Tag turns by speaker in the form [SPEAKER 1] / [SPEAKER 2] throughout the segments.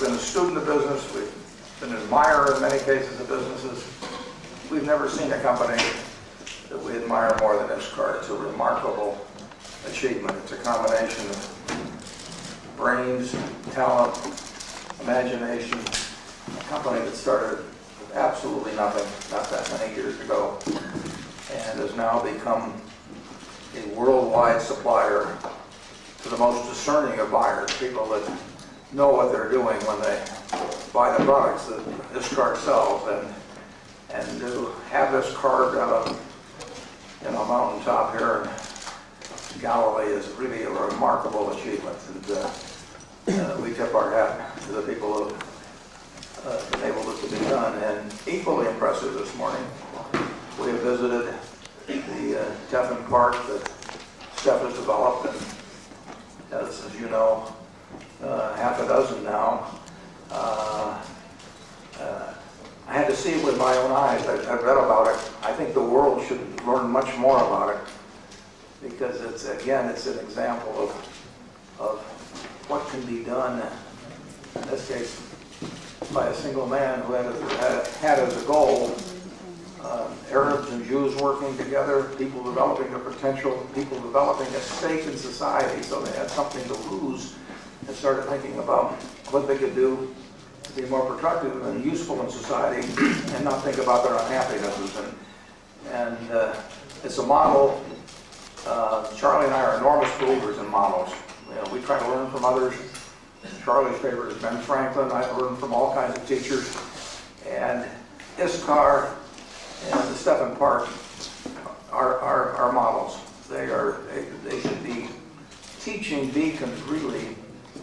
[SPEAKER 1] been a student of business. We've been an admirer in many cases of businesses. We've never seen a company that we admire more than ISCAR. It's a remarkable achievement. It's a combination of brains, talent, imagination. A company that started with absolutely nothing not that many years ago and has now become a worldwide supplier to the most discerning of buyers, people that know what they're doing when they buy the products that ISCAR sells. And to have this carved out of a mountaintop here in Galilee is really a remarkable achievement. And we tip our hat to the people who have enabled it to be done. And equally impressive this morning, we have visited the Teffin Park that Steph has developed, and as you know, half a dozen now. I had to see it with my own eyes. I've read about it. I think the world should learn much more about it because it's an example of what can be done, in this case, by a single man who had as a goal Arabs and Jews working together, people developing the potential, people developing a stake in society so they had something to lose, and started thinking about what they could do to be more productive and useful in society and not think about their unhappinesses. And it's a model. Charlie and I are enormous believers in models. We try to learn from others. Charlie's favorite is Ben Franklin. I've learned from all kinds of teachers. And ISCAR and the Teffin Park are models. They should be teaching beacons really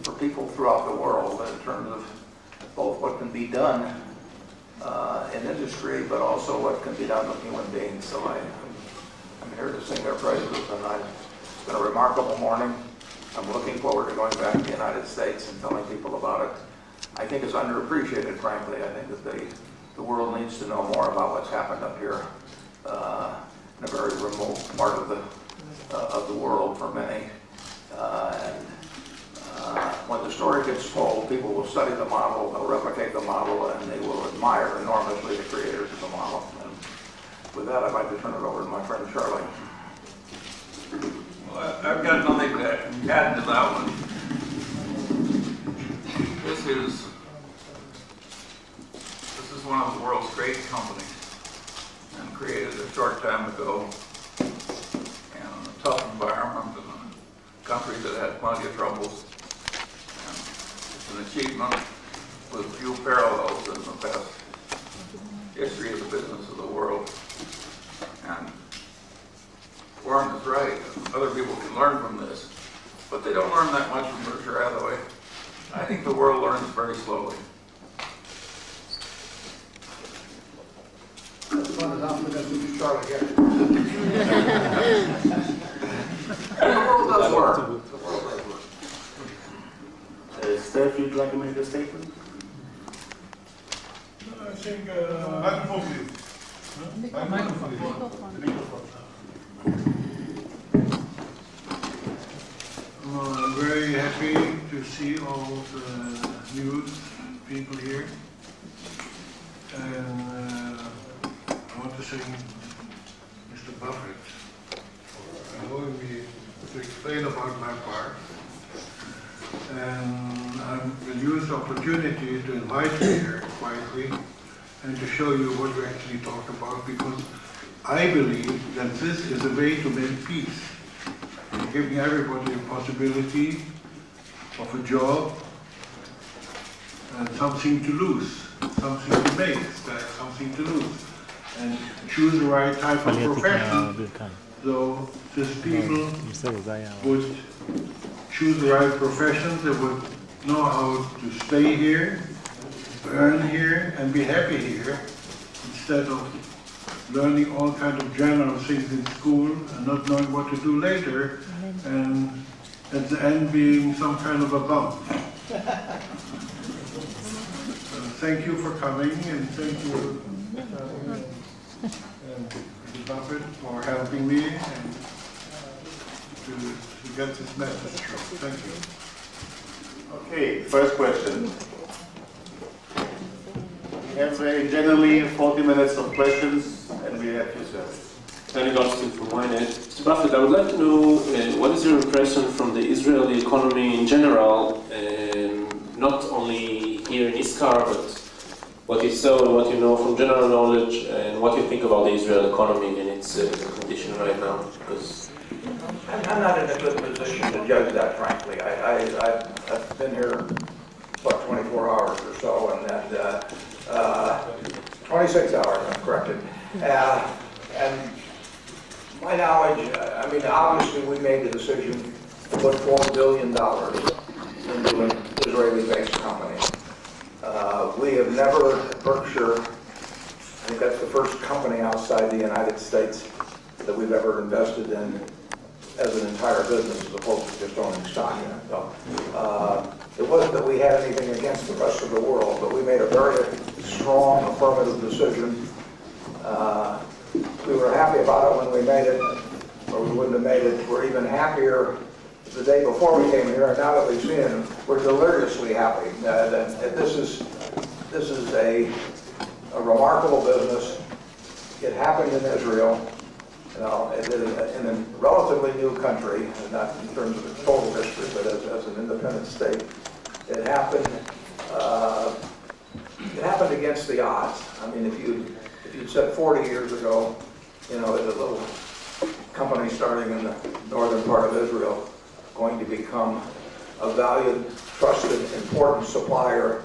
[SPEAKER 1] for people throughout the world in terms of both what can be done in industry, but also what can be done with human beings. So I'm here to sing their praises, and it's been a remarkable morning. I'm looking forward to going back to the United States and telling people about it. I think it's underappreciated, frankly. I think that the world needs to know more about what's happened up here in a very remote part of the world for many. When the story gets told, people will study the model, they'll replicate the model, and they will admire enormously the creators of the model. And with that, I'd like to turn it over to my friend Charlie.
[SPEAKER 2] Well, I've got nothing to add to that one. This is one of the world's great companies, and created a short time ago in a tough environment in a country that had plenty of troubles. It's an achievement with few parallels in the past history of the business of the world. And Warren is right. Other people can learn from this, but they don't learn that much from Berkshire Hathaway. I think the world learns very slowly.
[SPEAKER 1] That's fun enough for them to be Charlie here. The world does work. The world does work.
[SPEAKER 3] Steph, you'd like to make a statement?
[SPEAKER 4] I think, microphone please. Microphone. I'm very happy to see all the new people here. And I want to thank Mr. Buffett for allowing me to explain about my part. And I will use the opportunity to invite you here quietly and to show you what we actually talk about, because I believe that this is a way to make peace, giving everybody a possibility of a job and something to lose, something to make, something to lose, and choose the right type of profession. So these people would choose the right professions, they would know how to stay here, earn here, and be happy here, instead of learning all kinds of general things in school and not knowing what to do later, and at the end being some kind of a bum. Thank you for coming, and thank you, Mr. Buffett, for helping me and to get this message through. Thank you.
[SPEAKER 3] Okay, first question. have generally 40 minutes of questions, and we have yourself.
[SPEAKER 5] Danny Goldstein from Ynet. Mr. Buffett, I would like to know what is your impression from the Israeli economy in general, not only here in Iscar, but what you saw and what you know from general knowledge, and what you think about the Israeli economy and its condition right now? Because
[SPEAKER 1] I'm not in a good position to judge that, frankly. I've been here, what, 24 hours or so, and 26 hours, I'm corrected. And my knowledge, I mean, obviously we made the decision to put $4 billion into an Israeli-based company. We have never, Berkshire, I think that's the first company outside the United States that we've ever invested in as an entire business as opposed to just owning stock in it. So, it wasn't that we had anything against the rest of the world, but we made a very strong affirmative decision. We were happy about it when we made it, or we wouldn't have made it. We're even happier the day before we came here, and now that we've seen it, we're deliriously happy. This is a remarkable business. It happened in Israel. You know, in a relatively new country, not in terms of its total history, but as an independent state. It happened against the odds. I mean, if you'd said 40 years ago, you know, that a little company starting in the northern part of Israel going to become a valued, trusted, important supplier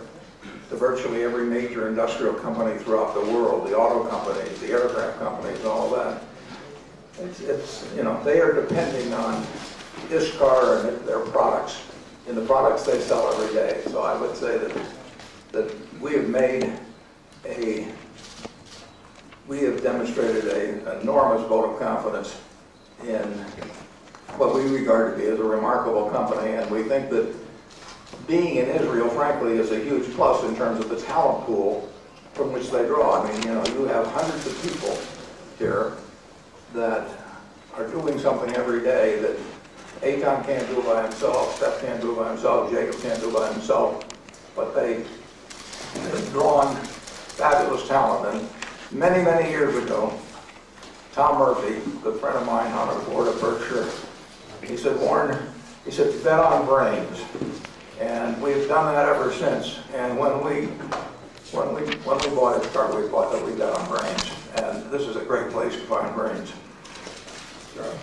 [SPEAKER 1] to virtually every major industrial company throughout the world, the auto companies, the aircraft companies, and all that. It's you know, they are depending on Iscar and their products, in the products they sell every day. So I would say that we have demonstrated an enormous vote of confidence in what we regard to be as a remarkable company, and we think that being in Israel, frankly, is a huge plus in terms of the talent pool from which they draw. I mean, you know, you have hundreds of people here that are doing something every day that Eitan can't do by himself, Steph can't do by himself, Jacob can't do by himself, but they've drawn fabulous talent. And many, many years ago, Tom Murphy, a good friend of mine on the board of Berkshire, he said, Warren, he said, bet on brains. And we've done that ever since. And when we bought Iscar, we bought that we bet on brains. And this is a great place to find brains. Sure.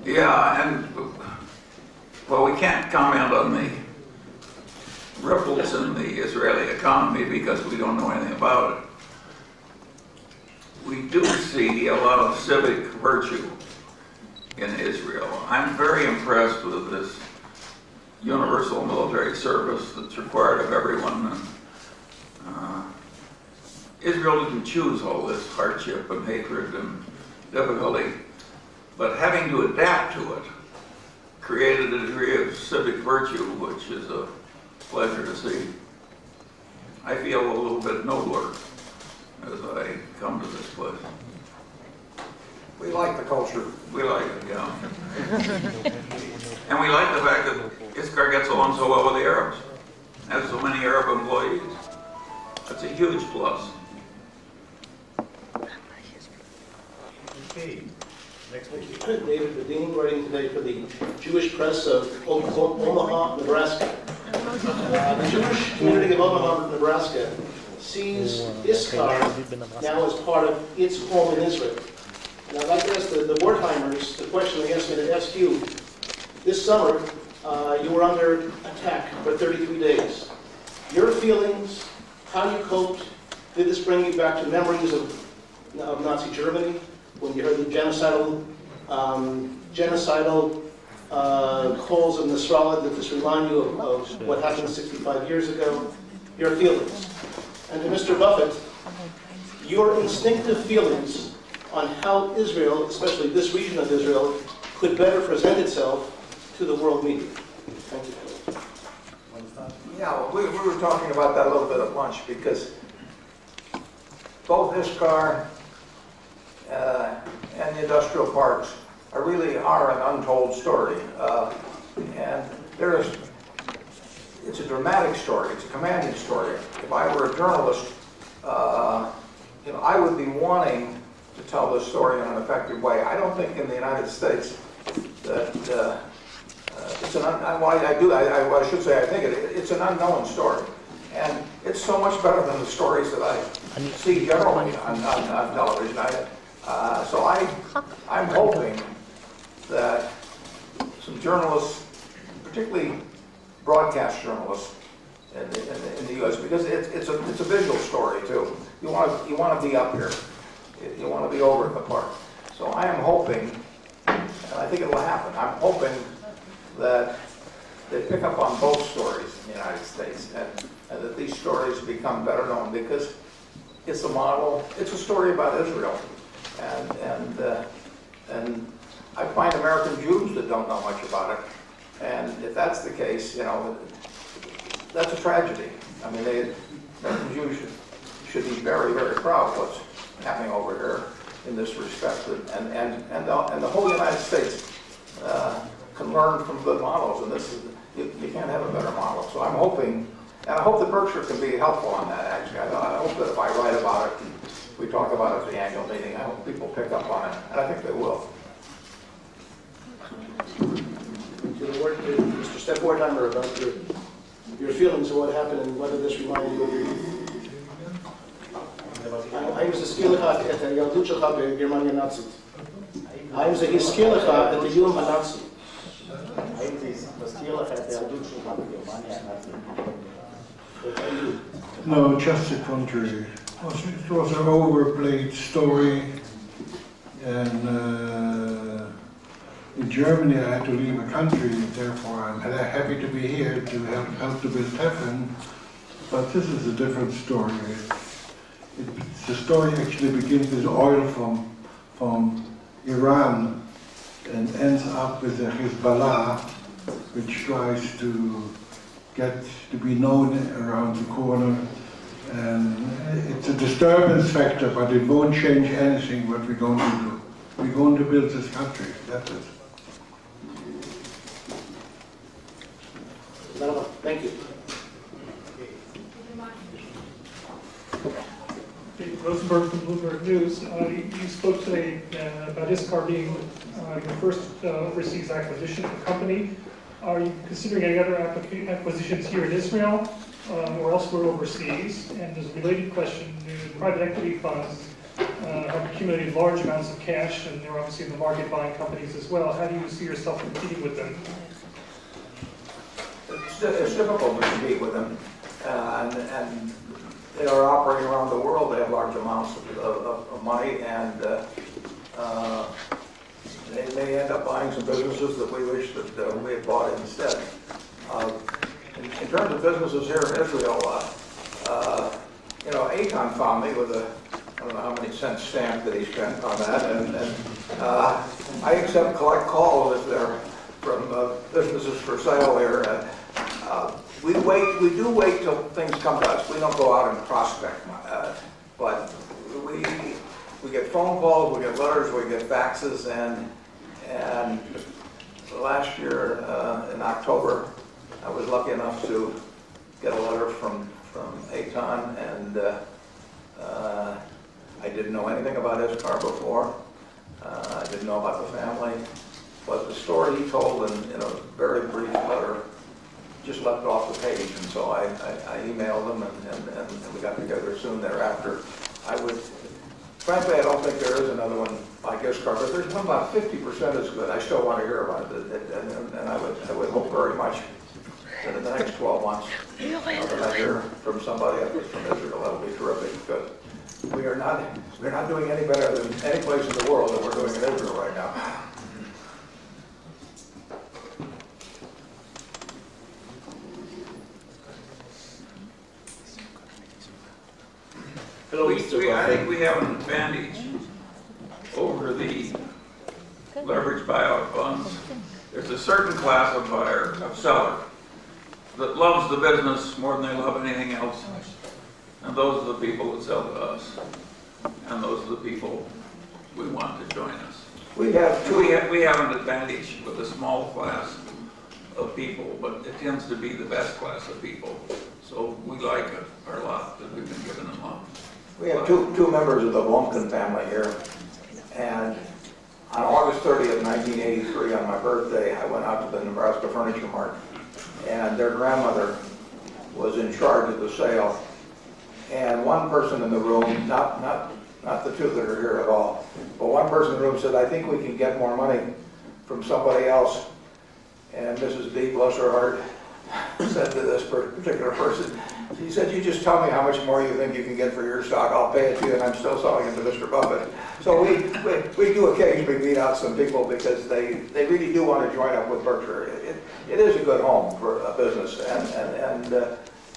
[SPEAKER 2] Yeah, and well, we can't comment on the ripples in the Israeli economy because we don't know anything about it. We do see a lot of civic virtue in Israel. I'm very impressed with this universal military service that's required of everyone. And, Israel didn't choose all this hardship and hatred and difficulty, but having to adapt to it created a degree of civic virtue, which is a pleasure to see. I feel a little bit nobler as I come to this place.
[SPEAKER 1] We like the culture.
[SPEAKER 2] We like it, yeah. And we like the fact that Iscar gets along so well with the Arabs. Has so many Arab employees. That's a huge plus.
[SPEAKER 3] Okay. Next week.
[SPEAKER 5] David Bedeen, writing today for the Jewish Press of Omaha, Nebraska. The Jewish community of Omaha, Nebraska sees Iscar now as part of its home in Israel. And I'd like to ask the Wertheimers the question they asked me to ask you. This summer, you were under attack for 33 days. Your feelings, how you coped, did this bring you back to memories of Nazi Germany, when you heard the genocidal calls of Nasrallah? Did this remind you of what happened 65 years ago? Your feelings. And to Mr. Buffett, your instinctive feelings on how Israel, especially this region of Israel, could better present itself to the world media. Thank you.
[SPEAKER 1] Yeah, well, we were talking about that a little bit at lunch, because both Iscar and the industrial parks really are an untold story. And it's a dramatic story. It's a commanding story. If I were a journalist, I would be wanting to tell this story in an effective way. I don't think in the United States that it's an I should say I think it's an unknown story, and it's so much better than the stories that I see generally on television. So I'm hoping that some journalists, particularly broadcast journalists in the U.S., because it's a visual story too. You want to be up here. You want to be over at the park. So I am hoping, and I think it will happen, I'm hoping that they pick up on both stories in the United States, and that these stories become better known, because it's a model, it's a story about Israel. And I find American Jews that don't know much about it. And if that's the case, that's a tragedy. I mean, American Jews should be very, very proud of what's happening over here in this respect. And the whole United States can learn from good models, and you can't have a better model. So I'm hoping, and I hope that Berkshire can be helpful on that, actually. I hope that if I write about it, and we talk about it at the annual meeting, I hope people pick up on it, and I think they will.
[SPEAKER 5] To the word to Mr. Steph Wertheimer about your feelings of what happened and whether this reminded you of your youth. האם זה הזכיר לך את הילדות שלך בגרמניה הנאצית? האם זה הזכיר לך את האיום הנאצי?
[SPEAKER 3] האם זה מזכיר לך את הילדות שלך בגרמניה הנאצית?
[SPEAKER 4] No, just the contrary. It was an overplayed story, and in Germany I had to leave the country, therefore I'm happy to be here to help to build Teflon, but this is a different story. The story actually begins with oil from Iran and ends up with the Hezbollah, which tries to get to be known around the corner. And it's a disturbance factor, but it won't change anything what we're going to do. We're going to build this country, that's it.
[SPEAKER 5] Thank you.
[SPEAKER 6] Dave Rosenberg from Bloomberg News. You spoke today about ISCAR being your first overseas acquisition of the company. Are you considering any other acquisitions here in Israel or elsewhere overseas? And there's a related question. Private equity funds have accumulated large amounts of cash, and they're obviously in the market buying companies as well. How do you see yourself competing with them?
[SPEAKER 1] It's difficult to compete with them, and they are operating around the world. They have large amounts of money, and they may end up buying some businesses that we wish that we had bought instead. In terms of businesses here in Israel, Eitan found me with I don't know how many cent stamp that he spent on that, and I collect calls if they're from businesses for sale here. We do wait till things come to us. We don't go out and prospect, but we get phone calls, we get letters, we get faxes, and last year in October, I was lucky enough to get a letter from Eitan, and I didn't know anything about ISCAR before. I didn't know about the family, but the story he told in a very brief letter just left off the page, and so I emailed him, and we got together soon thereafter. Frankly, I don't think there is another one like ISCAR, but there's one about 50% as good. I still want to hear about it, and I would hope very much that in the next 12 months that I hear from somebody from Israel. That would be terrific, because we're not doing any better than any place in the world than we're doing in Israel right now.
[SPEAKER 2] I think we have an advantage over the leveraged buyout funds. There's a certain class of buyer, of seller, that loves the business more than they love anything else. And those are the people that sell to us. And those are the people we want to join us.
[SPEAKER 1] We have two,
[SPEAKER 2] We have an advantage with a small class of people, but it tends to be the best class of people. So we like it, our lot that we've been given a lot.
[SPEAKER 1] we have two members of the Blumkin family here. And on August 30th, 1983, on my birthday, I went out to the Nebraska Furniture Mart. And their grandmother was in charge of the sale. And one person in the room, not the two that are here at all, but one person in the room said, I think we can get more money from somebody else. And Mrs. D, bless her heart, said to this particular person, she said, you just tell me how much more you think you can get for your stock, I'll pay it to you, and I'm still selling it to Mr. Buffett. So we do occasionally meet out some people because they really do want to join up with Berkshire. It is a good home for a business, and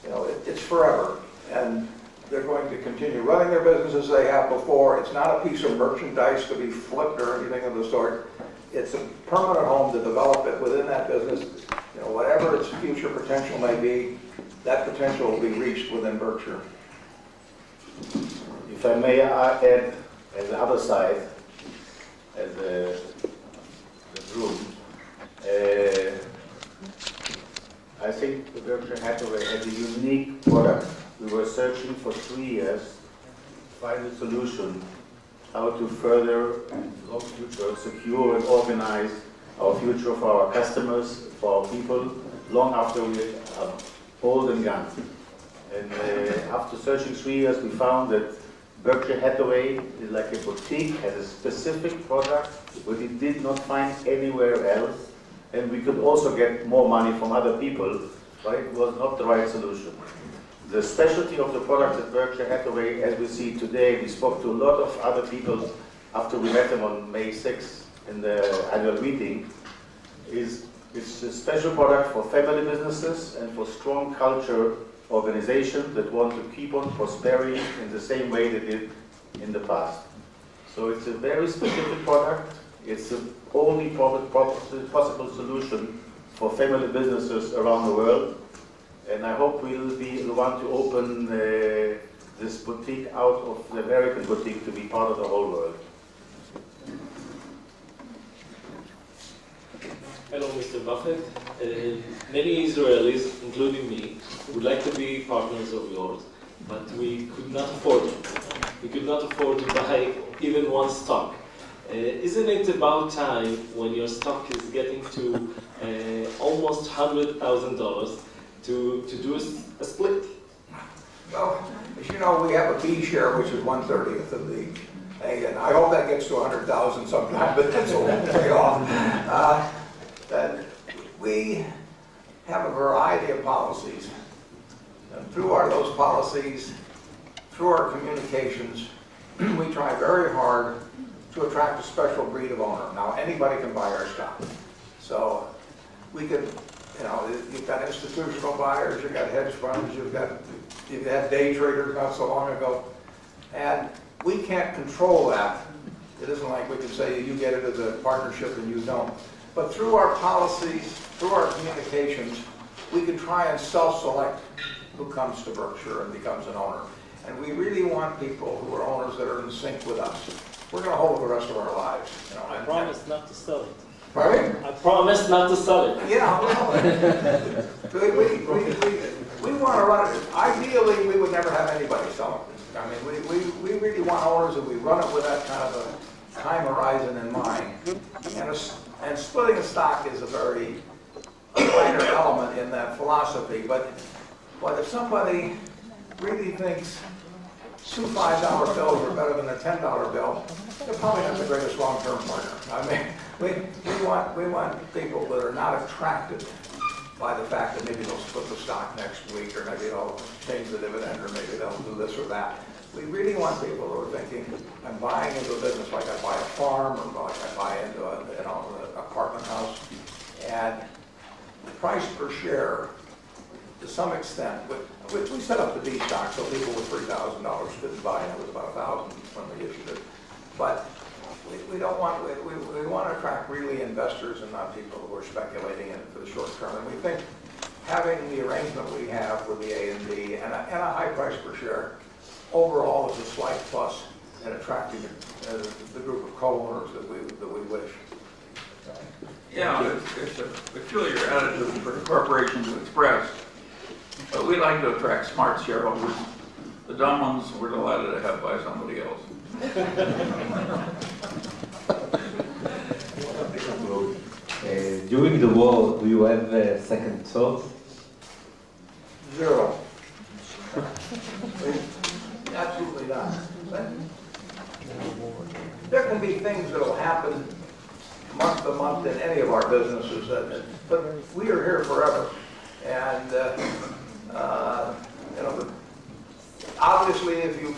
[SPEAKER 1] you know, it's forever. And they're going to continue running their business as they have before. It's not a piece of merchandise to be flipped or anything of the sort. It's a permanent home to develop it within that business. You know, whatever its future potential may be, that potential will be reached within Berkshire.
[SPEAKER 3] If I may add, as the other side, as the room, I think the Berkshire Hathaway had a unique product. We were searching for 3 years to find a solution how to further and long future secure and organize our future for our customers, for our people, long after we are old and gone. And after searching 3 years, we found that Berkshire Hathaway is like a boutique, has a specific product which we did not find anywhere else, and we could also get more money from other people, but it was not the right solution. The specialty of the product at Berkshire Hathaway, as we see today, we spoke to a lot of other people after we met them on May 6th in the annual meeting, it's a special product for family businesses and for strong culture organizations that want to keep on prospering in the same way they did in the past. So it's a very specific product. It's the only possible solution for family businesses around the world. And I hope we'll be the one to open this boutique out of the American boutique to be part of the whole world.
[SPEAKER 7] Hello, Mr. Buffett. Many Israelis, including me, would like to be partners of yours, but we could not afford it. We could not afford to buy even one stock. Isn't it about time, when your stock is getting to almost $100,000, to do a split?
[SPEAKER 1] Well, as you know, we have a B share, which is 1/30th of the thing, and I hope that gets to 100,000 sometime, but that's a long way off. That we have a variety of policies. And through those policies, through our communications, we try very hard to attract a special breed of owner. Now, anybody can buy our stock. So we could, you know, you've got institutional buyers, you've got hedge funds, you've had day traders not so long ago. And we can't control that. It isn't like we can say you get into the partnership and you don't. But through our policies, through our communications, we can try and self-select who comes to Berkshire and becomes an owner. And we really want people who are owners that are in sync with us. We're going to hold it the rest of our lives. You know,
[SPEAKER 7] I promise not to sell it.
[SPEAKER 1] Pardon?
[SPEAKER 7] I promise not to sell it.
[SPEAKER 1] Yeah, well, we want to run it. Ideally, we would never have anybody sell it. I mean, we really want owners that we run it with that kind of a time horizon in mind. And splitting a stock is a very minor element in that philosophy. But if somebody really thinks two $5 bills are better than a $10 bill, they're probably not the greatest long-term partner. I mean, we want people that are not attracted by the fact that maybe they'll split the stock next week, or maybe they'll change the dividend, or maybe they'll do this or that. We really want people who are thinking, I'm buying into a business like I buy a farm, or like I buy into an apartment house. And the price per share, to some extent, we set up the B stock so people with $3,000 couldn't buy, and it was about $1,000 when we issued it. But we don't want, we want to attract really investors and not people who are speculating in it for the short term. And we think having the arrangement we have with the A and B and a high price per share overall is a slight plus. and attracting the group of co-owners that we wish.
[SPEAKER 2] Yeah, it's a peculiar attitude for the corporation to express. But we like to attract smart shareholders. The dumb ones we're delighted to have by somebody else.
[SPEAKER 8] During the war, do you have a second thought?
[SPEAKER 1] Zero. Absolutely not. There can be things that will happen month to month in any of our businesses, but we are here forever. And you know, obviously, if you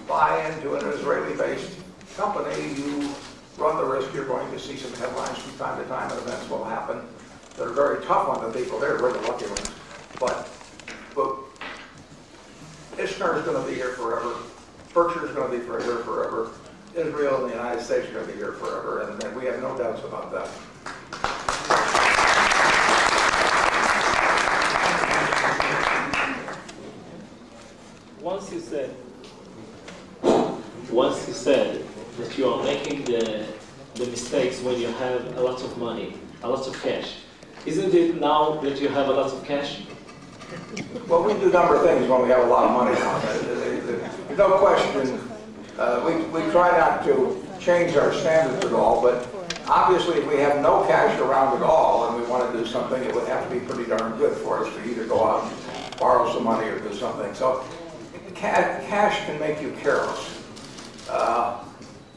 [SPEAKER 1] buy into an Israeli-based company, you run the risk you're going to see some headlines from time to time, and events will happen that are very tough on the people. They're really lucky ones. But Ishtar is going to be here forever. Berkshire is going to be here forever. Israel and the United States are going to be here forever, and we have no doubts about that.
[SPEAKER 7] Once you said that you are making the mistakes when you have a lot of money, a lot of cash. Isn't it now that you have a lot of cash?
[SPEAKER 1] Well, we do a number of things when we have a lot of money now. There's no question. We try not to change our standards at all, but obviously if we have no cash around at all and we want to do something, it would have to be pretty darn good for us to either go out and borrow some money or do something. So cash can make you careless.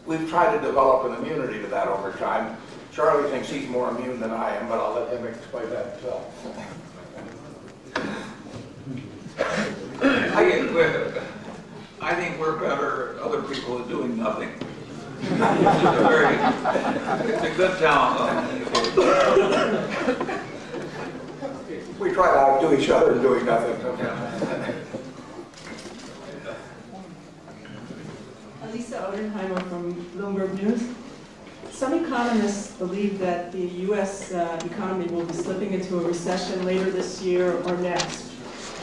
[SPEAKER 1] We've tried to develop an immunity to that over time. Charlie thinks he's more immune than I am, but I'll let him explain that himself.
[SPEAKER 2] I think we're better at other people at doing nothing. It's a good talent.
[SPEAKER 1] We try to outdo each other in doing nothing.
[SPEAKER 9] Lisa Odenheimer from Bloomberg News. Some economists believe that the U.S. Economy will be slipping into a recession later this year or next.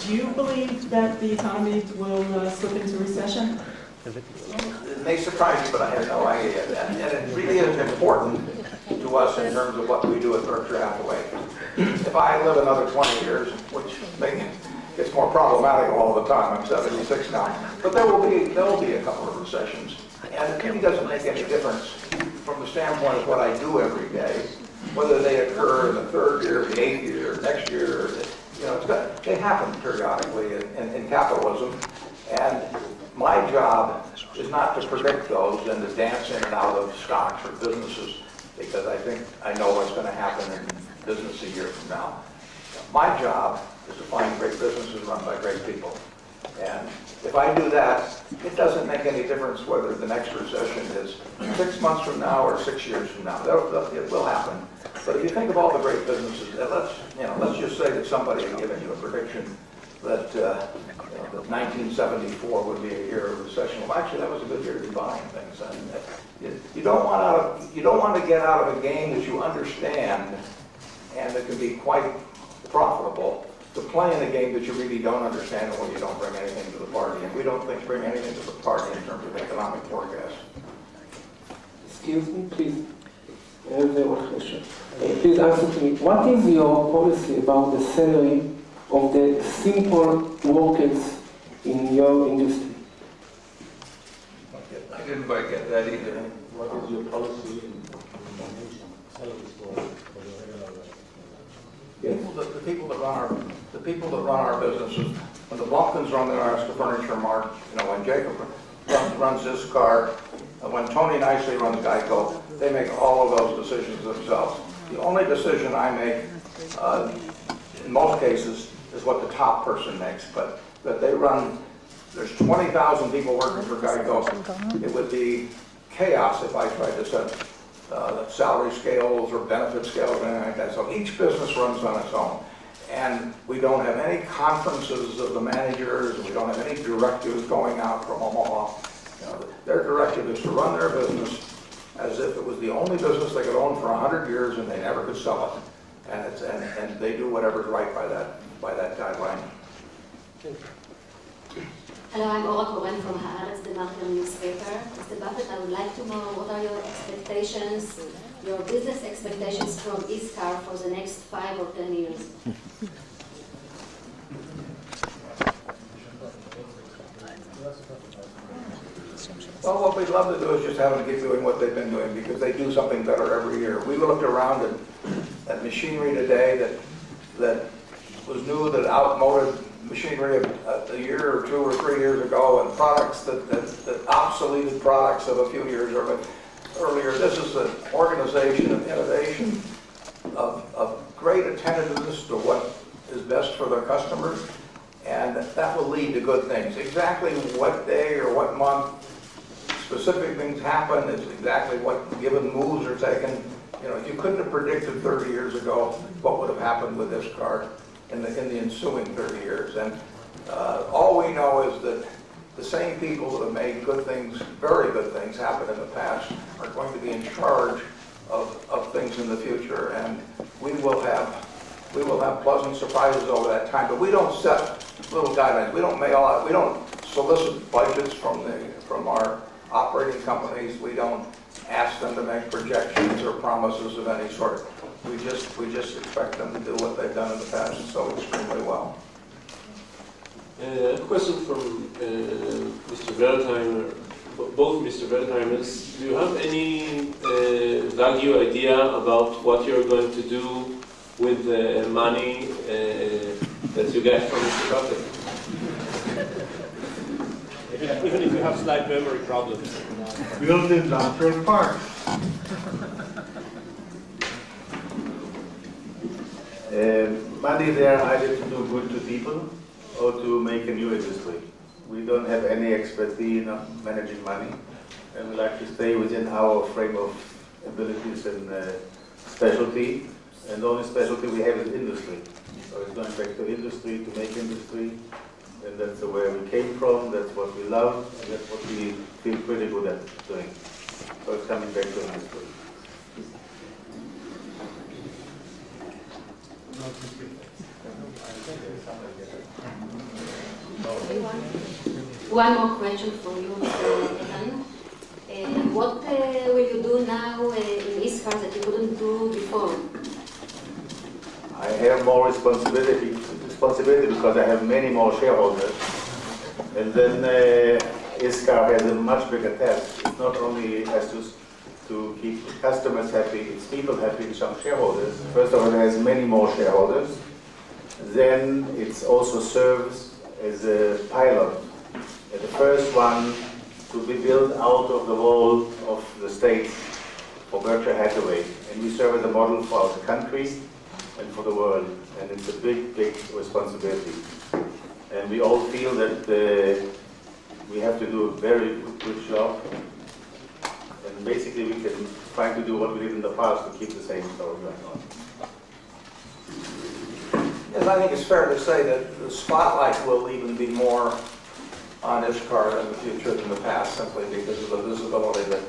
[SPEAKER 9] Do you believe that the economy will slip into recession?
[SPEAKER 1] It may surprise you, but I have no idea. And it really is important to us in terms of what we do at Berkshire Hathaway. If I live another 20 years, which gets more problematic all the time, I'm 76 now, but there will be a couple of recessions. And it really doesn't make any difference from the standpoint of what I do every day, whether they occur in the 3rd year, the 8th year, next year. You know, they happen periodically in capitalism, and my job is not to predict those and to dance in and out of stocks or businesses, because I think I know what's going to happen in business a year from now. My job is to find great businesses run by great people, and if I do that, it doesn't make any difference whether the next recession is 6 months from now or 6 years from now. It will happen. But if you think of all the great businesses, let's just say that somebody had given you a prediction that, that 1974 would be a year of recession. Well, actually, that was a good year to be buying things. And you don't want to get out of a game that you understand and that can be quite profitable, to play in a game that you really don't understand and when you don't bring anything to the party. And we don't bring anything to the party in terms of economic forecast.
[SPEAKER 10] Excuse me, please. I have one question. Please answer to me. What is your policy about the salary of the simple workers in your industry?
[SPEAKER 2] I didn't quite get that either.
[SPEAKER 3] What is your policy in salaries for the regular workers?
[SPEAKER 1] The people that run our businesses, when the Blumpkins run the Oscar Furniture Mart, when Jacob runs this car, when Tony Nicely runs Geico, they make all of those decisions themselves. The only decision I make, in most cases, is what the top person makes, but that they run, there's 20,000 people working for Geico. It would be chaos if I tried to set salary scales or benefit scales or anything like that. So each business runs on its own. And we don't have any conferences of the managers, and we don't have any directives going out from Omaha. Their directive is to run their business as if it was the only business they could own for 100 years and they never could sell it. And they do whatever's right by that guideline.
[SPEAKER 11] Hello, I'm Ora Koren from Haaretz, the Marker newspaper. Mr. Buffett, I would like to know what are your expectations, your business expectations from ISCAR for the next 5 or 10 years?
[SPEAKER 1] Well, what we'd love to do is just have them keep doing what they've been doing because they do something better every year. We looked around at machinery today that was new, that outmoded machinery a year or 2 or 3 years ago, and products that obsoleted products of a few years earlier. This is an organization of innovation, of great attentiveness to what is best for their customers, and that will lead to good things. Exactly what day or what month specific things happen is exactly what given moves are taken. You know, you couldn't have predicted 30 years ago what would have happened with this car in the ensuing 30 years. And all we know is that the same people that have made good things, very good things, happen in the past are going to be in charge of things in the future. And we will have pleasant surprises over that time. But we don't set little guidelines. We don't mail out. We don't solicit budgets from our operating companies. We don't ask them to make projections or promises of any sort. We just expect them to do what they've done in the past so extremely well.
[SPEAKER 12] I have a question from Mr. Wertheimer, both Mr. Wertheimers. Do you have any value idea about what you're going to do with the money that you get from Mr. Buffett?
[SPEAKER 5] Even if you have slight memory problems.
[SPEAKER 4] Build industrial parks.
[SPEAKER 3] Money there either to do good to people or to make a new industry. We don't have any expertise in managing money, and we like to stay within our frame of abilities and specialty. And the only specialty we have is industry. So it's going back to industry, to make industry, and that's where we came from, that's what we love, and that's what we feel pretty good at doing. So it's coming back to industry.
[SPEAKER 11] One more question for you, Mr. Etan. What will you do now in ISCAR that you couldn't do before?
[SPEAKER 3] I have more responsibility because I have many more shareholders. And then ISCAR has a much bigger task. It not only has to keep customers happy, its people happy, and some shareholders. First of all, it has many more shareholders. Then it also serves as a pilot. And the first one to be built out of the wall of the States for Berkshire Hathaway. And we serve as a model for our country and for the world. And it's a big, big responsibility. And we all feel that we have to do a very good job. And basically we can try to do what we did in the past to keep the same story going on.
[SPEAKER 1] Yes, I think it's fair to say that the spotlight will even be more on ISCAR in the future than the past, simply because of the visibility that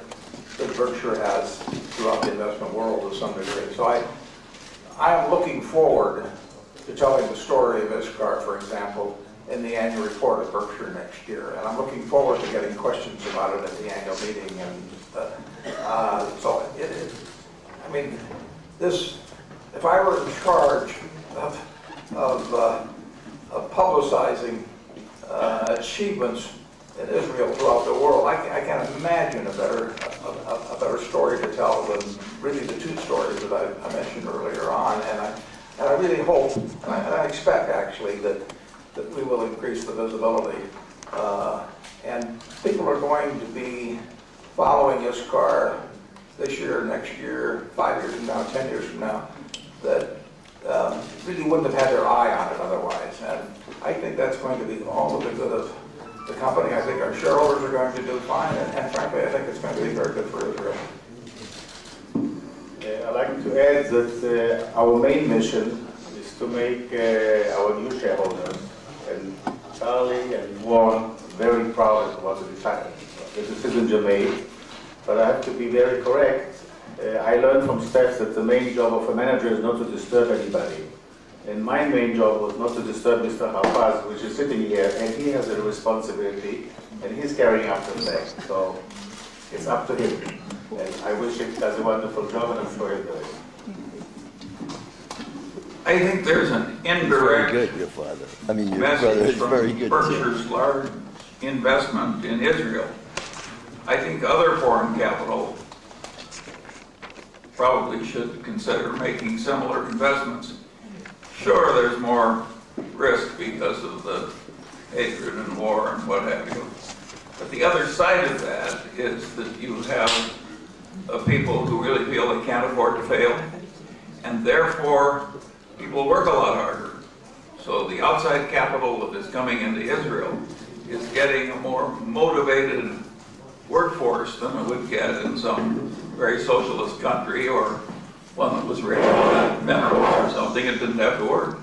[SPEAKER 1] Berkshire has throughout the investment world to some degree. So I am looking forward to telling the story of ISCAR, for example, in the annual report of Berkshire next year. And I'm looking forward to getting questions about it at the annual meeting. And so I mean, if I were in charge of publicizing achievements in Israel throughout the world, I can't imagine a better story to tell than really the two stories that I mentioned earlier on. And I really hope, and I expect actually, that we will increase the visibility. And people are going to be following ISCAR this year, next year, 5 years from now, 10 years from now, that really wouldn't have had their eye on it otherwise. And I think that's going to be all to the good of the company. I think our shareholders are going to do fine, and frankly, I think it's going to be very good for Israel.
[SPEAKER 3] I'd like to add that our main mission is to make our new shareholders, and Charlie and Warren, very proud of what the decisions are made. But I have to be very correct. I learned from Steph that the main job of a manager is not to disturb anybody. And my main job was not to disturb Mr. Hafaz, which is sitting here, and he has a responsibility, and he's carrying up the flag. So it's up to him. And I wish he does a wonderful job, and I'm sure he'll do it.
[SPEAKER 2] I think there's an indirect
[SPEAKER 13] your father. I mean, your brother
[SPEAKER 2] message
[SPEAKER 13] is very
[SPEAKER 2] from
[SPEAKER 13] good
[SPEAKER 2] Berkshire's large investment in Israel. I think other foreign capital probably should consider making similar investments. Sure, there's more risk because of the hatred and war and what have you. But the other side of that is that you have people who really feel they can't afford to fail, and therefore people work a lot harder. So the outside capital that is coming into Israel is getting a more motivated workforce than it would get in some very socialist country or one that was rich on minerals or something. It didn't have to work.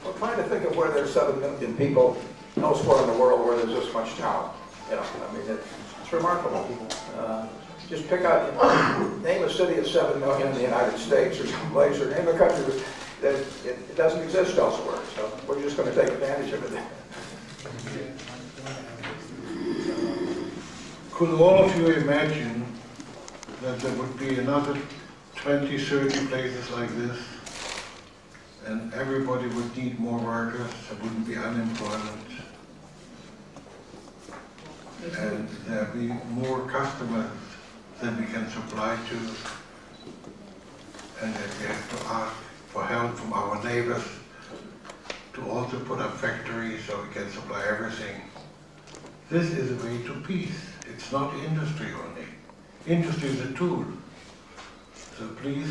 [SPEAKER 1] We're trying to think of where there's 7 million people elsewhere in the world where there's this much talent. You know, I mean, it's remarkable. Just pick out, name a city of 7 million in the United States or someplace, or name a country that it doesn't exist elsewhere. So we're just going to take advantage of it.
[SPEAKER 4] Could all of you imagine that there would be another 20, 30 places like this, and everybody would need more workers, there wouldn't be unemployment, and there'd be more customers that we can supply to, and that we have to ask for help from our neighbors to also put up factories so we can supply everything. This is a way to peace. It's not industry only. Industry is a tool. So please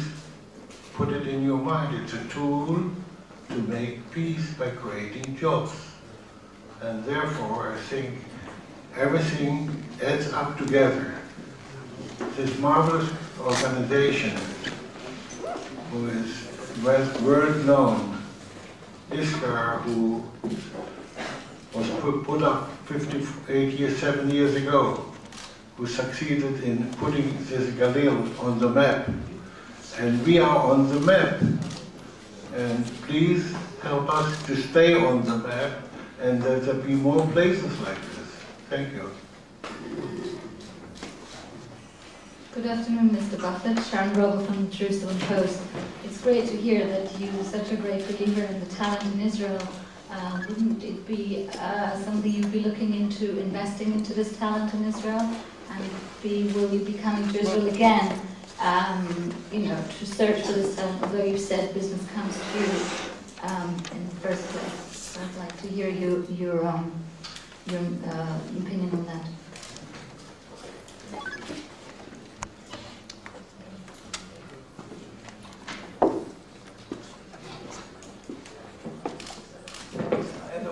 [SPEAKER 4] put it in your mind. It's a tool to make peace by creating jobs. And therefore, I think everything adds up together. This marvelous organization, who is world known, ISCAR, who was put up 7 years ago, who succeeded in putting this Galil on the map. And we are on the map. And please help us to stay on the map and that there be more places like this. Thank you.
[SPEAKER 14] Good afternoon, Mr. Buffett. Sharon Grobel from the Jerusalem Post. It's great to hear that you're such a great believer in the talent in Israel. Wouldn't it be something you'd be looking into investing into this talent in Israel? And will you be coming to Israel again, to search for this talent, although you said business comes to you in the first place? So I'd like to hear your opinion on that.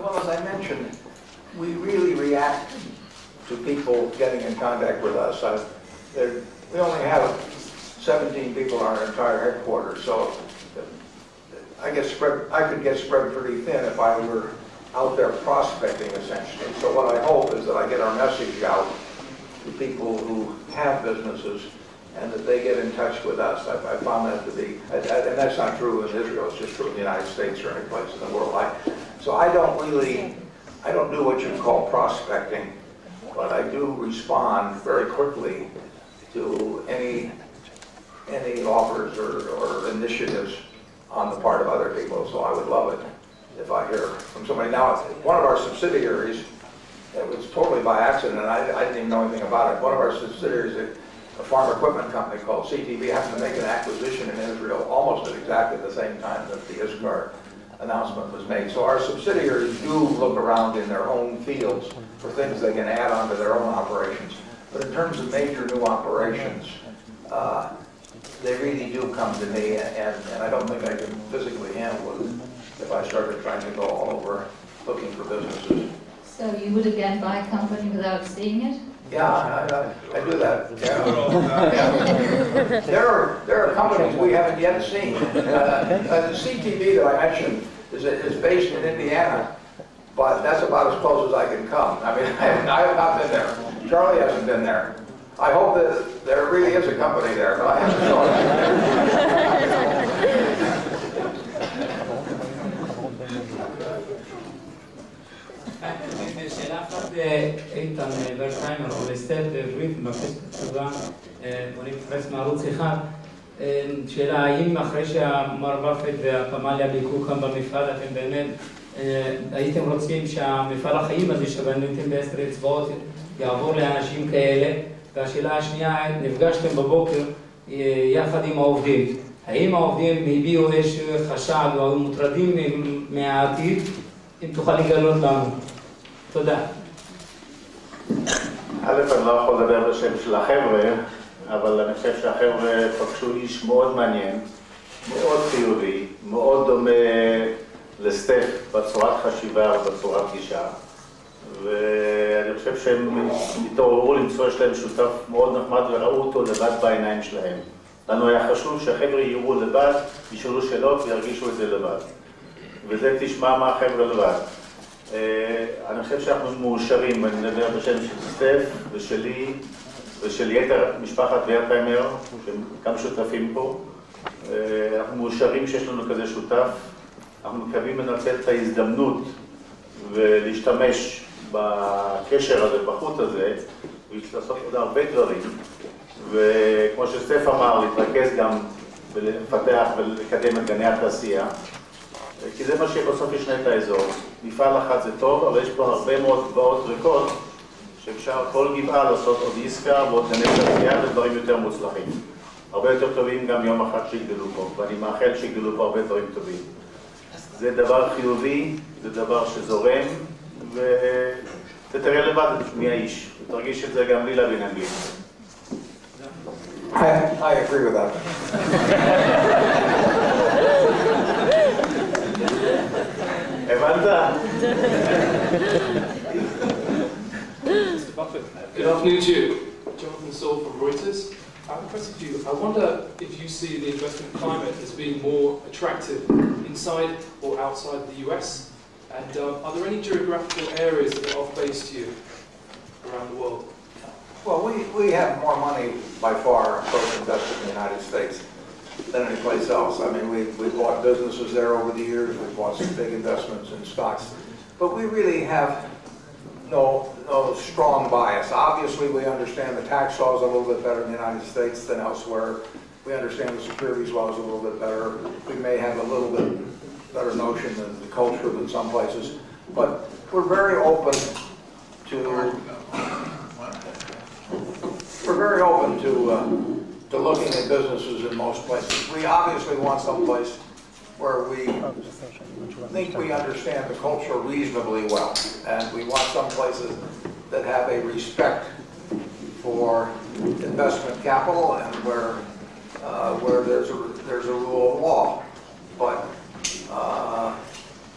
[SPEAKER 1] Well, as I mentioned, we really react to people getting in contact with us. We only have 17 people in our entire headquarters, so I could get spread pretty thin if I were out there prospecting, essentially. So what I hope is that I get our message out to people who have businesses and that they get in touch with us. I found that to be, and that's not true in Israel, it's just true in the United States or any place in the world. So I don't do what you call prospecting, but I do respond very quickly to any offers or initiatives on the part of other people. So I would love it if I hear from somebody. Now, one of our subsidiaries, it was totally by accident, and I didn't even know anything about it. One of our subsidiaries, a farm equipment company called CTV, happened to make an acquisition in Israel almost at exactly the same time that the ISCAR announcement was made. So our subsidiaries do look around in their own fields for things they can add on to their own operations. But in terms of major new operations, they really do come to me, and I don't think I can physically handle it if I started trying to go all over looking for businesses.
[SPEAKER 14] So you would again buy a company without seeing it?
[SPEAKER 1] Yeah, I do that. Yeah. There are companies we haven't yet seen. The CTV that I mentioned is based in Indiana, but that's about as close as I can come. I mean, I have not been there. Charlie hasn't been there. I hope that there really is a company there, but I haven't shown it.
[SPEAKER 15] מאפס את הצבא, בוא נתפרס מערוץ אחד. שאלה, האם אחרי שהמר באפט והפמליה ביקרו כאן במפעל, אתם באמת הייתם רוצים שהמפעל החיים הזה שבניתם ב10 אצבעות יעבור לאנשים כאלה? והשאלה השנייה, נפגשתם בבוקר יחד עם העובדים. האם העובדים הביעו איזשהו חשד או היו מוטרדים מהעתיד? אם תוכל לגלות לנו. תודה.
[SPEAKER 3] א', אני לא יכול לדבר בשם של החבר'ה, אבל אני חושב שהחבר'ה פגשו איש מאוד מעניין, מאוד חיובי, מאוד דומה לסטף בצורת חשיבה ובצורת גישה. ואני חושב שהם התעוררו למצוא יש להם שותף מאוד נחמד וראו אותו לבד בעיניים שלהם. לנו היה חשוב שהחבר'ה יראו לבד, ישאלו שאלות וירגישו את זה לבד. וזה תשמע מה החבר'ה לבד. אני חושב שאנחנו מאושרים, ואני מדבר בשם של סטף ושלי ושל יתר משפחת ורטהיימר, שהם כמה שותפים פה. אנחנו מאושרים שיש לנו כזה שותף. אנחנו מקווים לנצל את ההזדמנות ולהשתמש בקשר הזה, בחוט הזה, ולעשות עוד הרבה דברים. וכמו שסטף אמר, להתרכז גם ולפתח ולקדם את גני התעשייה. כי זה מה שבסוף ישנה את האזור. מפעל אחד זה טוב, אבל יש פה הרבה מאוד גבעות ריקות, שאפשר כל גבעה לעשות עוד עסקה ועוד גני תעשייה ודברים יותר מוצלחים. הרבה יותר טובים גם יום אחד שיגדלו פה, ואני מאחל שיגדלו פה הרבה דברים טובים. זה דבר חיובי, זה דבר שזורם, ותראה לבד מי האיש, ותרגיש את זה גם בלי להבין אנגלית.
[SPEAKER 1] I agree with that.
[SPEAKER 3] הבנת?
[SPEAKER 12] Mr. Buffett. Good afternoon to you. Jonathan Saul from Reuters. I have a question for you. I wonder if you see the investment climate as being more attractive inside or outside the US? And are there any geographical areas that are off base to you around the world?
[SPEAKER 1] Well, we have more money by far both invested in the United States than any place else. I mean, we bought businesses there over the years. We bought some big investments in stocks. But we really have no strong bias. Obviously, we understand the tax laws a little bit better in the United States than elsewhere. We understand the securities laws a little bit better. We may have a little bit better notion of the culture than some places. But we're very open to looking at businesses in most places. We obviously want some place where we think we understand the culture reasonably well, and we want some places that have a respect for investment capital and where there's a rule of law. But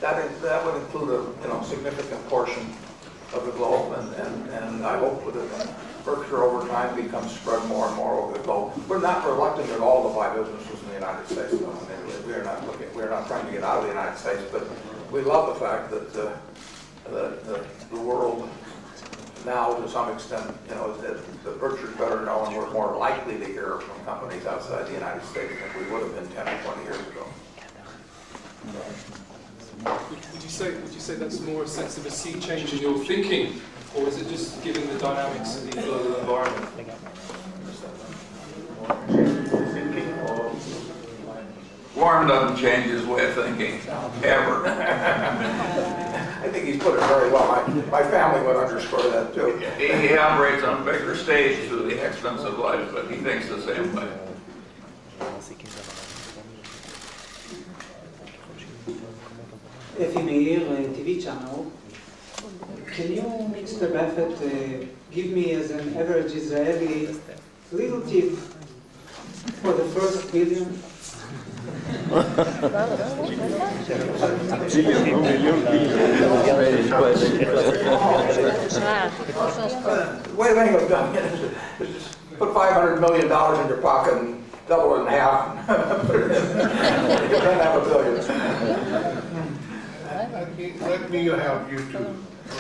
[SPEAKER 1] that would include a significant portion of the globe, and I hope that Berkshire over time becomes spread more and more over the globe. We're not reluctant at all to buy businesses in the United States, though. I mean, we're not trying to get out of the United States, but we love the fact that the world now, to some extent, that Berkshire's better known. We're more likely to hear from companies outside the United States than we would have been 10 or 20 years ago.
[SPEAKER 12] Would you say that's more a sense of a sea change in your thinking, or is it just given the dynamics of the global environment?
[SPEAKER 2] Warren doesn't change his way of thinking, ever.
[SPEAKER 1] I think he's put it very well. My family would underscore that too.
[SPEAKER 2] He operates on a bigger stage through the expense of life, but he thinks the same way.
[SPEAKER 16] Effie Meir, TV channel. Can you, Mr. Buffett, give me as an average Israeli little tip for the first billion?
[SPEAKER 1] The way to think of it is just put $500 million in your pocket and double it in half. You then have $1 billion.
[SPEAKER 4] Let me help you too,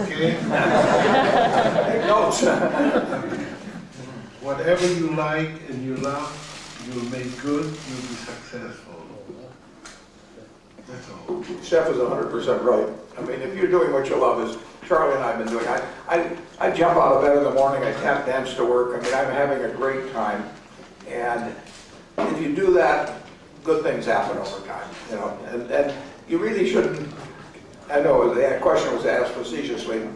[SPEAKER 4] okay?
[SPEAKER 1] Take notes.
[SPEAKER 4] Whatever you like and you love, you'll make good, you'll be successful. That's all.
[SPEAKER 1] Steph is 100% right. I mean, if you're doing what you love, is Charlie and I have been doing. I jump out of bed in the morning, I tap dance to work. I mean, I'm having a great time. And if you do that, good things happen over time, you know. And you really shouldn't, I know the question was asked facetiously,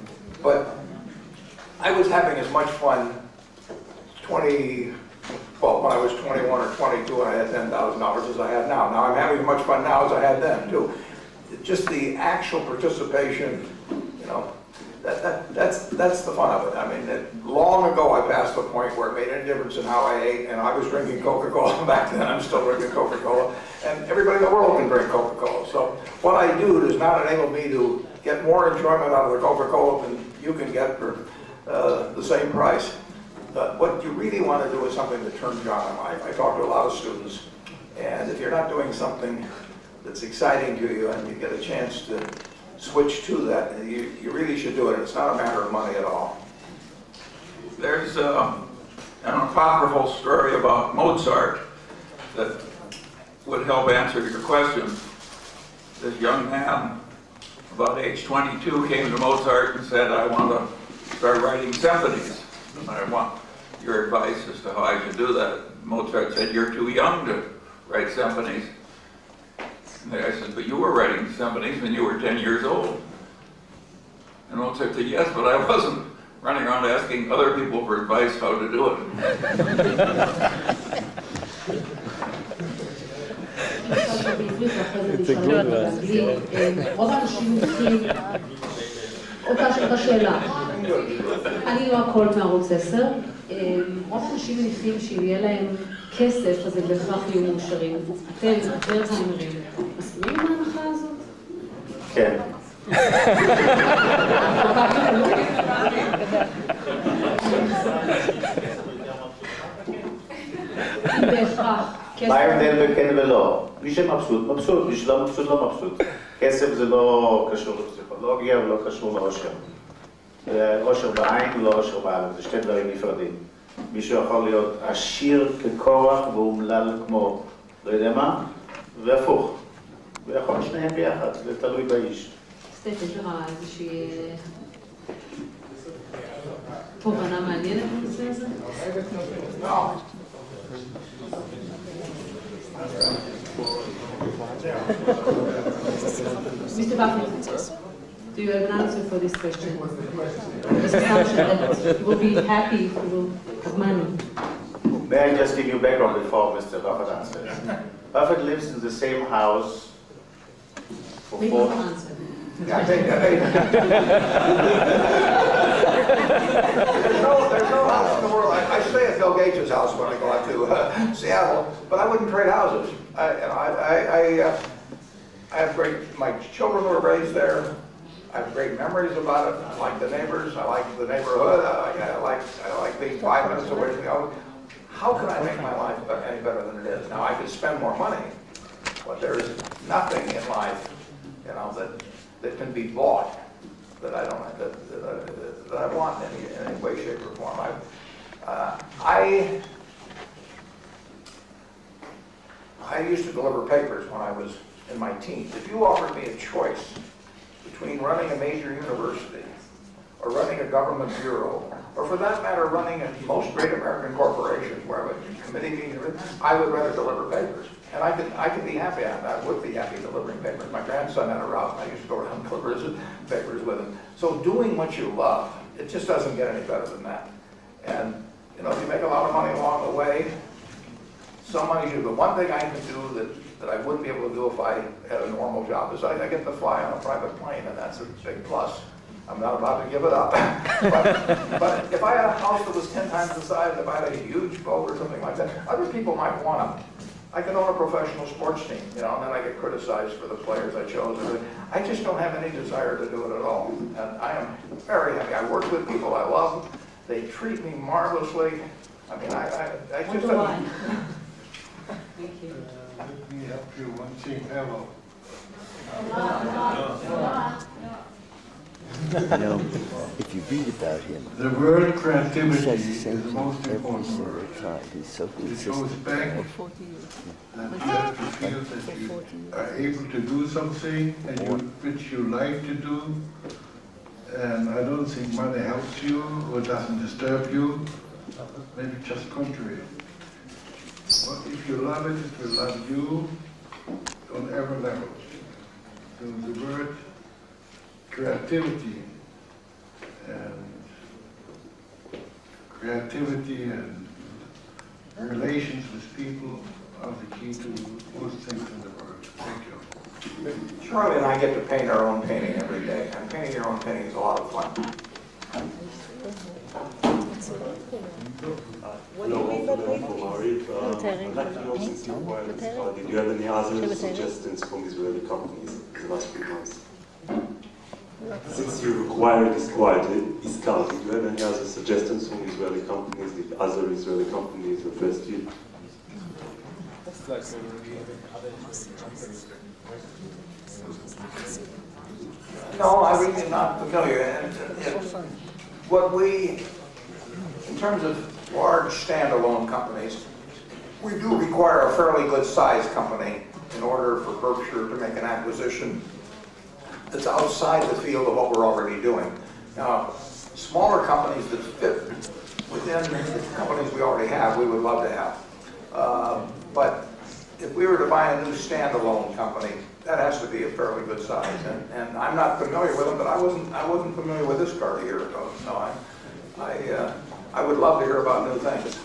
[SPEAKER 1] but I was having as much fun when I was 21 or 22 and I had $10,000 as I had now. Now I'm having as much fun now as I had then, too. Just the actual participation, you know, that's the fun of it. I mean, long ago I passed the point where it made any difference in how I ate, and I was drinking Coca-Cola back then. I'm still drinking Coca-Cola, and everybody in the world can drink Coca-Cola. So what I do does not enable me to get more enjoyment out of the Coca-Cola than you can get for the same price. But what you really want to do is something that turns you on in life. I talk to a lot of students, and if you're not doing something that's exciting to you and you get a chance to switch to that, you really should do it. It's not a matter of money at all.
[SPEAKER 2] There's an apocryphal story about Mozart that would help answer your question. This young man, about age 22, came to Mozart and said, I want to start writing symphonies, and I want your advice as to how I should do that. Mozart said, you're too young to write symphonies. And I said, but you were writing symphonies when you were 10 years old. And Mozart said, yes, but I wasn't running around asking other people for advice how to do it.
[SPEAKER 17] It's a good one. רוב האנשים מומחים אותה שאלה. אני לא הכל מערוץ 10. רוב האנשים מניחים שאם יהיה להם כסף, אז הם בהכרח יהיו מאושרים. אתם, ורטהיימרים, מסכימים עם ההנחה הזאת?
[SPEAKER 3] כן. מה ההבדל בכן ולא? מי שמבסוט, מבסוט, מי שלא מבסוט, לא מבסוט. כסף זה לא קשור לפסיכולוגיה ולא קשור לאושר. אושר בעין ולא אושר בעלם, זה שתי דברים נפרדים. מישהו יכול להיות עשיר ככורח ואומלל כמו לא יודע מה, והפוך. ויכול שניהם ביחד, זה תלוי באיש.
[SPEAKER 17] סטף, יש לך איזושהי תובנה מעניינת בנושא הזה? Mr. Buffett, do you have an answer for this question? This assumption that you will be happy if you will have money.
[SPEAKER 3] May I just give you background before Mr. Buffett answers? Buffett lives in the same house for
[SPEAKER 17] Maybe you'll answer.
[SPEAKER 1] There's no house in the world. I stay at Bill Gates' house when I go out to Seattle, but I wouldn't trade houses. I have my children were raised there. I have great memories about it. I like the neighbors. I like the neighborhood. I like being 5 minutes away from the other. How can I make my life any better than it is? Now I could spend more money, but there is nothing in life, you know, that can be bought that I don't that I want in any way, shape, or form. I used to deliver papers when I was in my teens. If you offered me a choice between running a major university or running a government bureau, or for that matter, running most great American corporations where I would committee meetings, I would rather deliver papers. And I could be happy, I would be happy delivering papers. My grandson had a route, and I used to go around and deliver his papers with him. So doing what you love, it just doesn't get any better than that. And, you know, if you make a lot of money along the way, some money you do. The one thing I can do that I wouldn't be able to do if I had a normal job is I get to fly on a private plane, and that's a big plus. I'm not about to give it up. but if I had a house that was 10 times the size, if I had a huge boat or something like that, other people might want them. I could own a professional sports team, you know, and then I get criticized for the players I chose. I just don't have any desire to do it at all. And I am very happy. I work with people I love. They treat me marvelously. I mean, I just don't.
[SPEAKER 17] Thank you.
[SPEAKER 4] Let me help you one thing, Hello.
[SPEAKER 13] You know, if you read about him,
[SPEAKER 4] The word creativity
[SPEAKER 13] he
[SPEAKER 4] is
[SPEAKER 13] says
[SPEAKER 4] the most
[SPEAKER 13] every
[SPEAKER 4] important
[SPEAKER 13] single
[SPEAKER 4] word.
[SPEAKER 13] time. He's so
[SPEAKER 4] It goes
[SPEAKER 13] consistent.
[SPEAKER 4] back and you have to feel that you are able to do something and which you like to do. and I don't think money helps you or doesn't disturb you, maybe just contrary. But if you love it, it will love you on every level. So the word creativity and relations with people are the key to most things in the world. Thank you.
[SPEAKER 1] Charlie and I get to paint our own painting every day, and painting your own painting is a lot of fun.
[SPEAKER 18] Hello, from Arif. I'd like to know, since you acquired this car, did you have any other suggestions from Israeli companies in the last few months? Since you acquired this car, did you have any other suggestions from Israeli companies? Did other Israeli companies request you?
[SPEAKER 1] No, I'm really not familiar. In terms of large standalone companies, we do require a fairly good sized company in order for Berkshire to make an acquisition that's outside the field of what we're already doing. Now, smaller companies that fit within the companies we already have, we would love to have. But if we were to buy a new standalone company, that has to be a fairly good size. And I'm not familiar with them, but I wasn't familiar with this car a year ago. So I would love to hear about new things.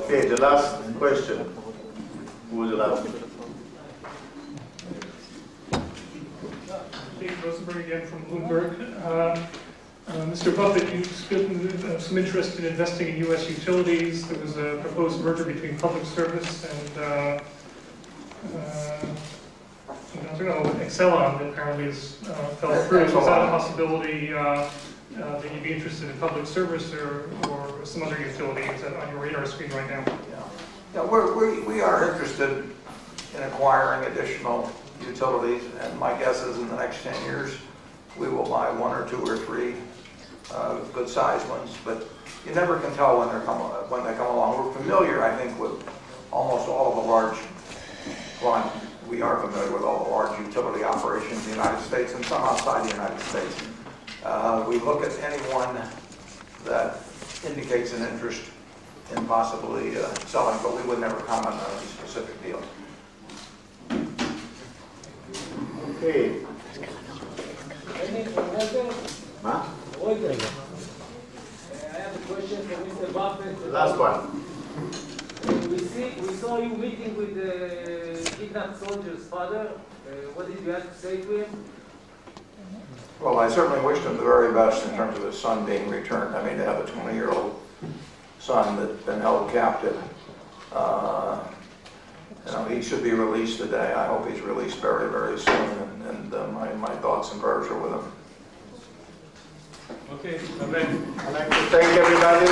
[SPEAKER 3] Okay, the last question. Who was the last?
[SPEAKER 6] Dave Rosenberg again from Bloomberg. Mr. Buffett, you've spoken some interest in investing in U.S. utilities. There was a proposed merger between Public Service and Exelon that apparently has fell through. Is that a possibility that you'd be interested in Public Service or some other utility? Is that on your radar screen right now?
[SPEAKER 1] Yeah, we are interested in acquiring additional utilities, and my guess is in the next 10 years we will buy 1 or 2 or 3 good-sized ones, but you never can tell when they come along. We're familiar, I think, with almost all of the large, we are familiar with all the large utility operations in the United States and some outside the United States. We look at anyone that indicates an interest in possibly selling, but we would never comment on any specific deal.
[SPEAKER 3] Okay. Huh?
[SPEAKER 19] I have a question for Mr. Buffett.
[SPEAKER 3] Last one.
[SPEAKER 19] We saw you meeting with the kidnapped soldier's father. What did you have to say to him?
[SPEAKER 1] Well, I certainly wished him the very best in terms of his son being returned. I mean, to have a 20-year-old son that's been held captive. He should be released today. I hope he's released very, very soon, and my thoughts and prayers are with him.
[SPEAKER 6] Okay.
[SPEAKER 3] I'd like to thank everybody.